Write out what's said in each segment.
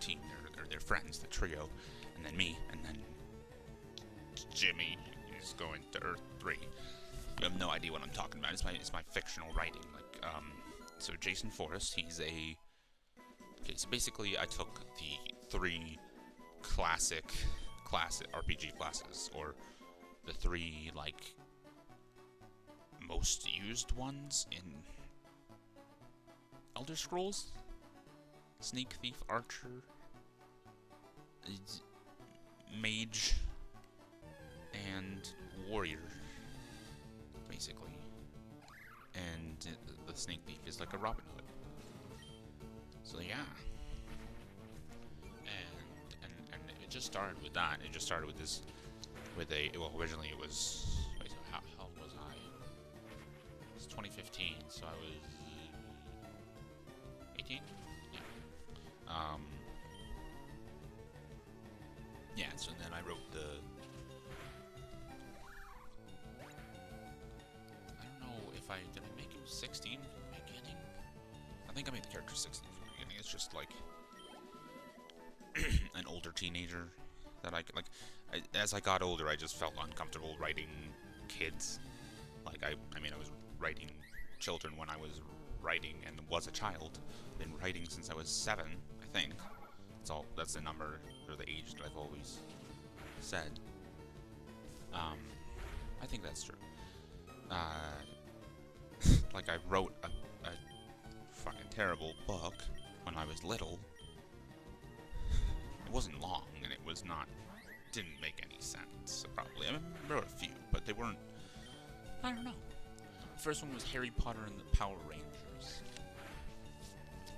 team. They're their friends, the trio, and then me, and then Jimmy is going to Earth 3. You have no idea what I'm talking about. It's my fictional writing. Like, so Jason Forrest, he's a... Okay, so basically I took the 3 classic RPG classes, or the 3, like, most used ones in Elder Scrolls. Sneak, Thief, Archer, Mage, and Warrior, basically. And the Sneak Thief is like a Robin Hood. So yeah. And it just started with that. It just started with this, well, originally it was, wait, so how old was I? It was 2015, so I was 18? Yeah. Yeah, so then I wrote the... I don't know if did I make him 16 from the beginning? I think I made the character 16 from the beginning. It's just like an older teenager that as I got older, I just felt uncomfortable writing kids. Like, I mean, I was writing children when I was writing and was a child. I've been writing since I was 7, I think. That's the number, or the age that I've always said. I think that's true. Like, I wrote a fucking terrible book when I was little. It wasn't long, and it didn't make any sense, probably. I mean, I wrote a few, but they weren't, I don't know. The first one was Harry Potter and the Power Rangers.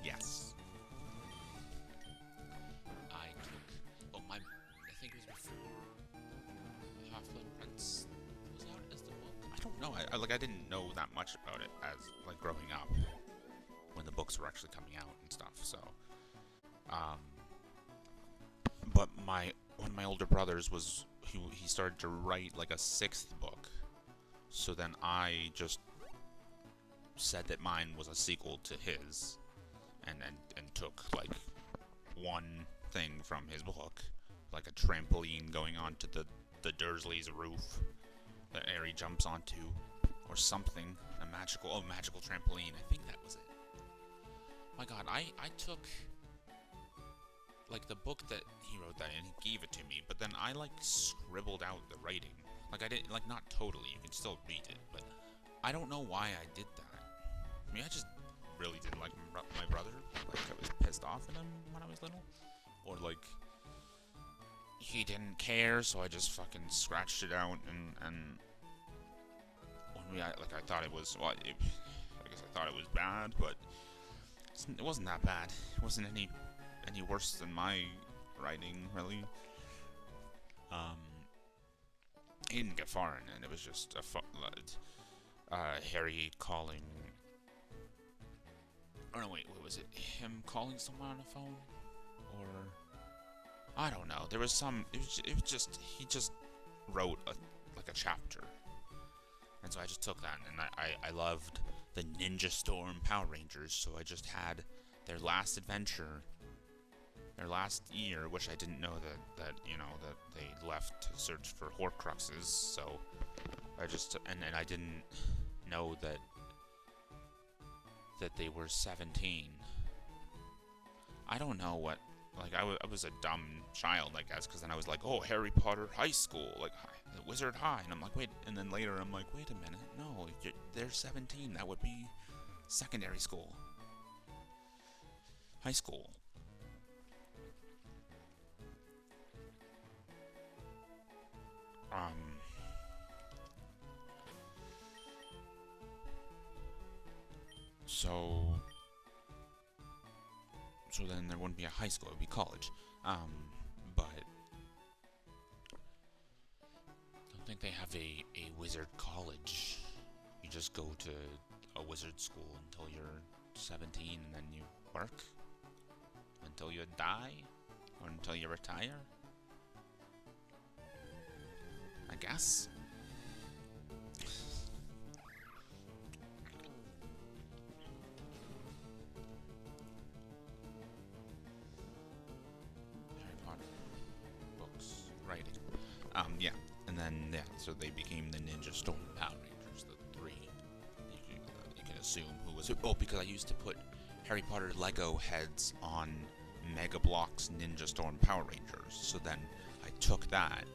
Yes. I think it was before Half-Blood Prince was out as the book. I don't know. I didn't know that much about it as, like, growing up, when the books were actually coming out and stuff, so. But one of my older brothers he started to write, like, a 6th book. So then I just said that mine was a sequel to his, and took, like, one thing from his book, like a trampoline going onto the Dursleys' roof that Harry jumps onto, or something. A magical trampoline. I think that was it. My God, I took, like, the book that he wrote that, and he gave it to me, but then I, like, scribbled out the writing. Like, I didn't, like, not totally, you can still read it, but I don't know why I did that. I mean, I just really didn't like my brother. Like, I was pissed off at him when I was little. Or, like, he didn't care, so I just fucking scratched it out, and when I thought it was, well, I guess I thought it was bad, but it wasn't that bad. It wasn't any worse than my writing, really. He didn't get far in it. It was just Harry calling. Oh no, wait, what was it? Him calling someone on the phone, or I don't know. There was some. It was just he just wrote like a chapter, and so I just took that, and I loved the Ninja Storm Power Rangers, so I just had their last adventure. Their last year, which I didn't know that they left to search for Horcruxes, so I just, and I didn't know that they were 17. I don't know what, like, I was a dumb child, I guess, because then I was like, oh, Harry Potter High School, like, Wizard High, and I'm like, wait, and then later I'm like, wait a minute, no, they're 17, that would be secondary school. High school. So then there wouldn't be a high school, it would be college. But I don't think they have a wizard college. You just go to a wizard school until you're 17, and then you work until you die, or until you retire, I guess. So they became the Ninja Storm Power Rangers, the three. You can assume who was who. Oh, because I used to put Harry Potter Lego heads on Mega Bloks Ninja Storm Power Rangers. So then I took that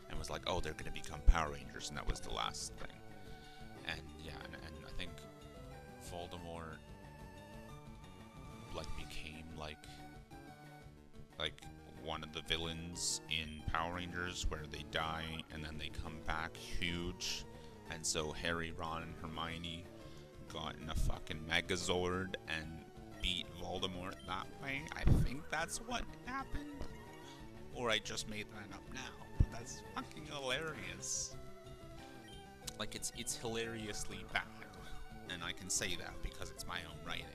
and was like, oh, they're gonna become Power Rangers, and that was the last thing. And yeah, and I think Voldemort like became like one of the villains in Power Rangers, where they die and then they come back huge, and so Harry, Ron, and Hermione got in a fucking Megazord and beat Voldemort that way. I think that's what happened, or I just made that up now, but that's fucking hilarious. Like, it's hilariously bad, and I can say that because it's my own writing.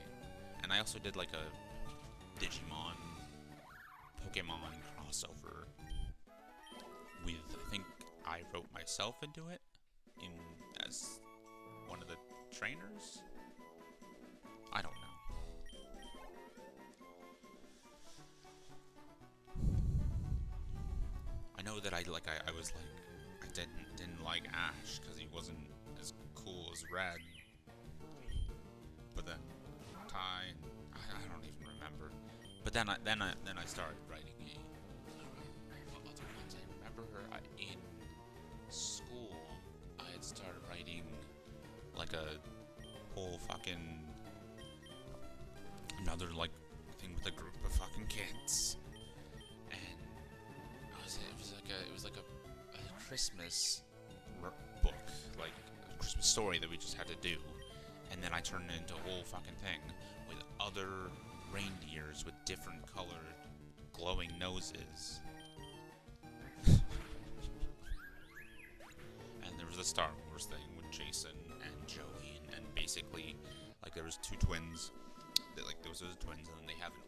And I also did like a Digimon Pokémon crossover with, I think I wrote myself into it as one of the trainers. I don't know. I know that I was like, I didn't like Ash because he wasn't as cool as Red. But then Ty, I don't even remember. But then I started writing other ones. I remember in school I had started writing like a whole fucking another like thing with a group of fucking kids, and it was like a Christmas book, like a Christmas story that we just had to do, and then I turned it into a whole fucking thing with other reindeers with different colored glowing noses. And there was the Star Wars thing with Jason and Joey, and basically like there was two twins, like there was those twins, and then they have an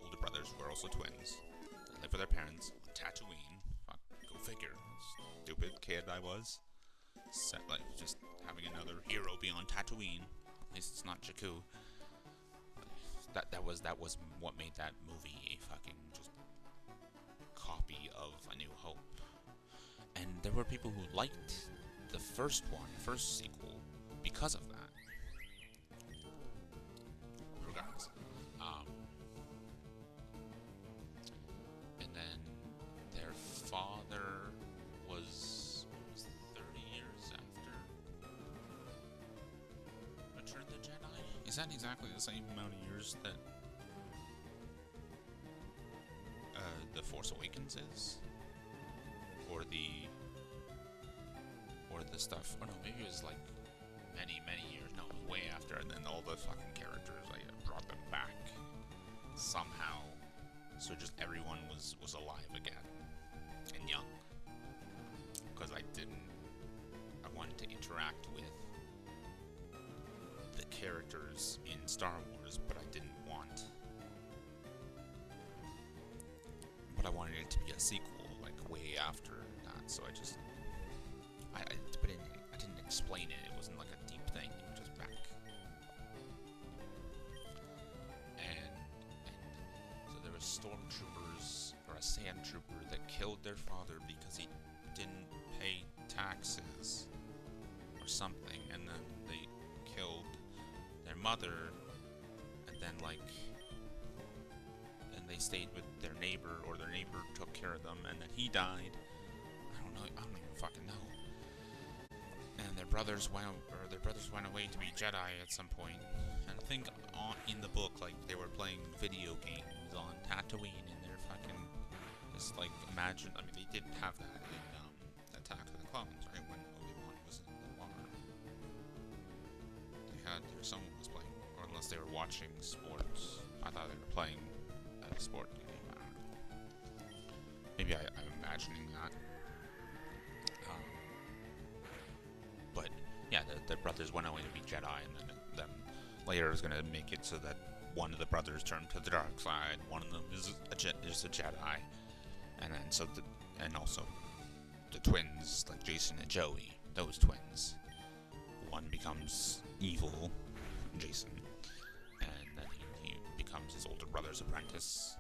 older brothers who are also twins. They live with their parents on Tatooine. Fuck, go figure. Stupid kid I was. Like just having another hero be on Tatooine. At least it's not Jakku. That was what made that movie a fucking just copy of A New Hope. And there were people who liked the first sequel, because of that. Regardless. And then their father was 30 years after Return of the Jedi? Is that exactly the same amount of years that The Force Awakens is? Or the stuff, oh no, maybe it was like many years, no, it was way after, and then all the fucking characters, I brought them back somehow, so just everyone was alive again, and young, because I wanted to interact with the characters in Star Wars, but I wanted it to be a sequel, like way after that, so I didn't explain it. It wasn't like a deep thing. It was just back. And so there were stormtroopers, or a sand trooper, that killed their father because he didn't pay taxes or something, and then they killed their mother, and then they stayed with their neighbor, or their neighbor took care of them, and then he died. I don't even fucking know. And their brothers went away to be Jedi at some point. And I think in the book, like, they were playing video games on Tatooine, and they're fucking just like, imagine. I mean, they didn't have that in Attack of the Clones, right? When Obi-Wan was in the water, someone was playing, or unless they were watching sports. I thought they were playing a sport game. I don't know. Maybe I'm imagining that. But yeah, the brothers went away to be Jedi, and then later is going to make it so that one of the brothers turned to the dark side, one of them is a Jedi, and then and also the twins, like Jason and Joey, those twins. One becomes evil, Jason, and then he becomes his older brother's apprentice,